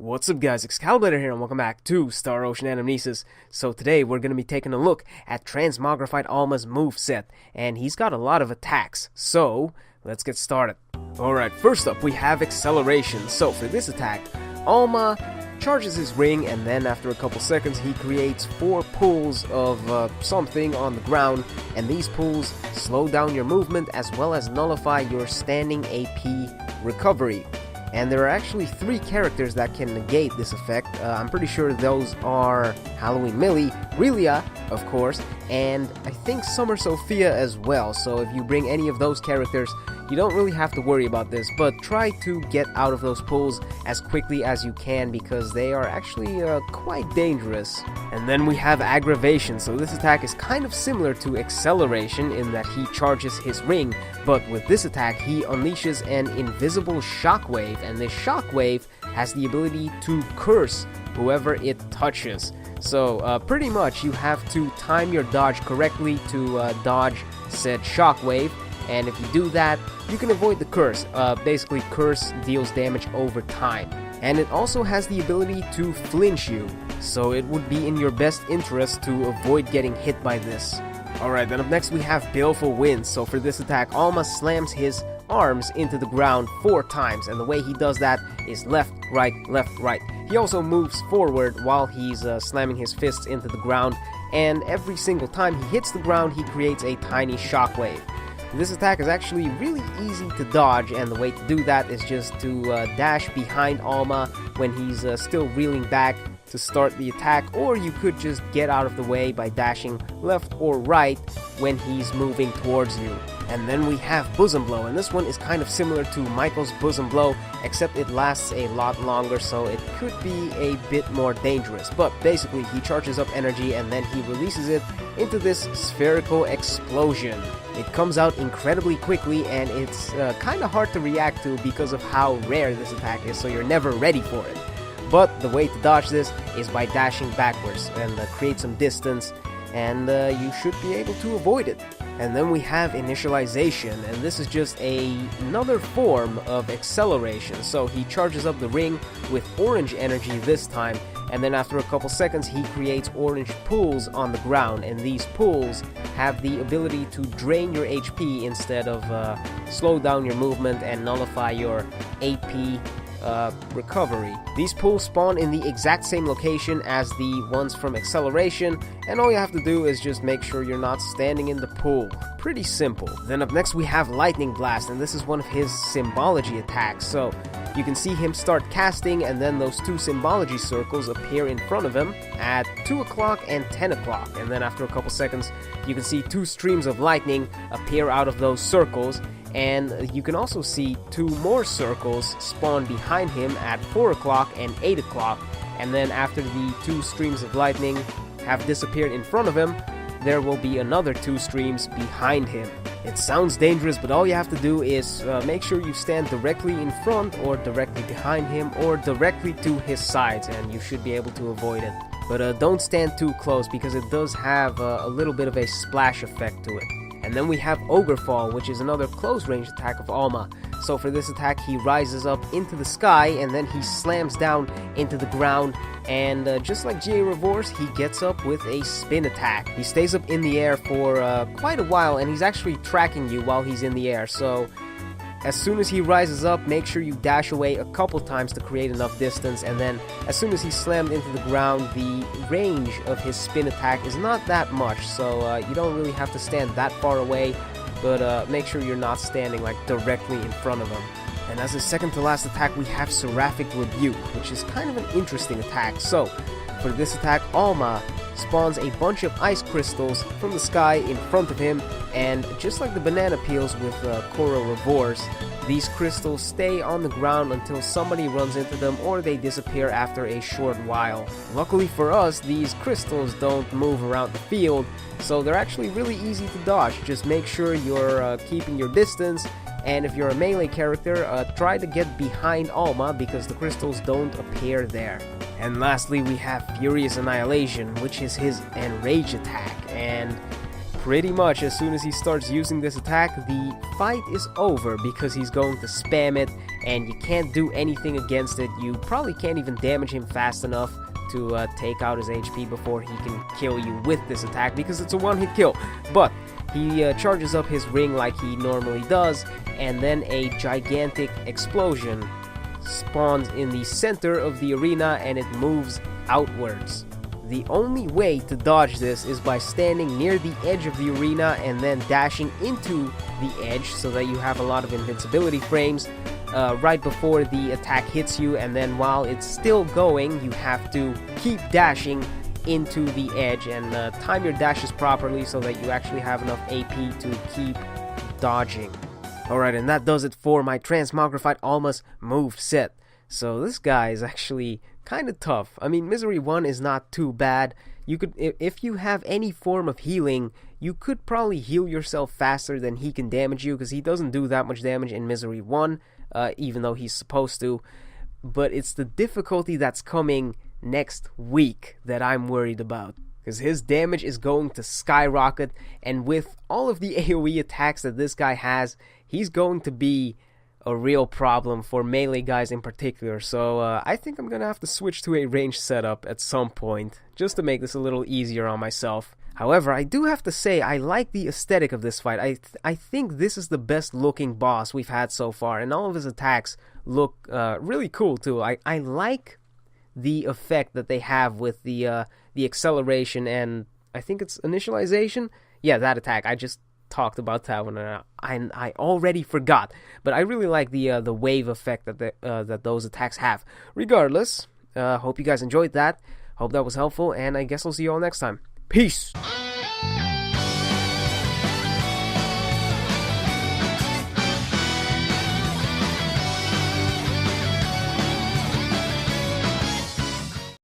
What's up guys, Excalibur here and welcome back to Star Ocean Anamnesis. So today we're going to be taking a look at Transmogrified Alma's moveset, and he's got a lot of attacks, so let's get started. Alright, first up we have Acceleration. So for this attack, Alma charges his ring, and then after a couple seconds he creates 4 pulls of something on the ground, and these pulls slow down your movement as well as nullify your standing AP recovery. And there are actually 3 characters that can negate this effect. I'm pretty sure those are Halloween Millie, Relia, of course, and I think Summer Sophia as well. So if you bring any of those characters, you don't really have to worry about this, but try to get out of those pulls as quickly as you can because they are actually quite dangerous. And then we have Aggravation. So this attack is kind of similar to Acceleration in that he charges his ring, but with this attack he unleashes an invisible shockwave, and this shockwave has the ability to curse whoever it touches. So pretty much you have to time your dodge correctly to dodge said shockwave, and if you do that, you can avoid the curse. Basically, curse deals damage over time. And it also has the ability to flinch you, so it would be in your best interest to avoid getting hit by this. Alright, then up next we have Baleful Winds. So for this attack, Alma slams his arms into the ground 4 times, and the way he does that is left, right, left, right. He also moves forward while he's slamming his fists into the ground, and every single time he hits the ground, he creates a tiny shockwave. This attack is actually really easy to dodge, and the way to do that is just to dash behind Alma when he's still reeling back to start the attack, or you could just get out of the way by dashing left or right when he's moving towards you. And then we have Bosom Blow, and this one is kind of similar to Michael's Bosom Blow, except it lasts a lot longer, so it could be a bit more dangerous. But basically he charges up energy and then he releases it into this spherical explosion. It comes out incredibly quickly, and it's kind of hard to react to because of how rare this attack is, so you're never ready for it. But the way to dodge this is by dashing backwards and create some distance, and you should be able to avoid it. And then we have Initialization, and this is just another form of Acceleration. So he charges up the ring with orange energy this time, and then after a couple seconds he creates orange pools on the ground, and these pools have the ability to drain your HP instead of slow down your movement and nullify your AP recovery. These pools spawn in the exact same location as the ones from Acceleration, and all you have to do is just make sure you're not standing in the pool. Pretty simple. Then up next we have Lightning Blast, and this is one of his symbology attacks. So you can see him start casting, and then those 2 symbology circles appear in front of him at 2 o'clock and 10 o'clock, and then after a couple seconds you can see 2 streams of lightning appear out of those circles. And you can also see 2 more circles spawn behind him at 4 o'clock and 8 o'clock. And then after the 2 streams of lightning have disappeared in front of him, there will be another 2 streams behind him. It sounds dangerous, but all you have to do is make sure you stand directly in front or directly behind him or directly to his sides, and you should be able to avoid it. But don't stand too close because it does have a little bit of a splash effect to it. And then we have Ogre Fall, which is another close-range attack of Alma. So for this attack, he rises up into the sky, and then he slams down into the ground, and just like GA Revorce, he gets up with a spin attack. He stays up in the air for quite a while, and he's actually tracking you while he's in the air, so as soon as he rises up, make sure you dash away a couple times to create enough distance, and then as soon as he's slammed into the ground, the range of his spin attack is not that much, so you don't really have to stand that far away, but make sure you're not standing like directly in front of him. And as a second to last attack, we have Seraphic Rebuke, which is kind of an interesting attack. So for this attack, Alma spawns a bunch of ice crystals from the sky in front of him, and just like the banana peels with Korra Revorce, these crystals stay on the ground until somebody runs into them or they disappear after a short while. Luckily for us, these crystals don't move around the field, so they're actually really easy to dodge. Just make sure you're keeping your distance, and if you're a melee character, try to get behind Alma because the crystals don't appear there. And lastly, we have Furious Annihilation, which is his Enrage attack, and pretty much as soon as he starts using this attack, the fight is over because he's going to spam it and you can't do anything against it. You probably can't even damage him fast enough to take out his HP before he can kill you with this attack, because it's a one-hit kill. But he charges up his ring like he normally does, and then a gigantic explosion spawns in the center of the arena, and it moves outwards. The only way to dodge this is by standing near the edge of the arena and then dashing into the edge so that you have a lot of invincibility frames right before the attack hits you, and then while it's still going, you have to keep dashing into the edge and time your dashes properly so that you actually have enough AP to keep dodging. Alright, and that does it for my Transmogrified Alma's moveset. So this guy is actually kind of tough. I mean, Misery 1 is not too bad. You could, if you have any form of healing, you could probably heal yourself faster than he can damage you, because he doesn't do that much damage in Misery 1, even though he's supposed to. But it's the difficulty that's coming next week that I'm worried about, because his damage is going to skyrocket, and with all of the AoE attacks that this guy has, he's going to be a real problem for melee guys in particular. So I think I'm gonna have to switch to a ranged setup at some point, just to make this a little easier on myself. However, I do have to say I like the aesthetic of this fight. I think this is the best looking boss we've had so far, and all of his attacks look really cool too. I like the effect that they have with the acceleration, and I think it's initialization. Yeah, that attack. I just talked about that one, and I already forgot. But I really like the wave effect that those attacks have. Regardless, hope you guys enjoyed that. Hope that was helpful, and I guess I'll see you all next time. Peace!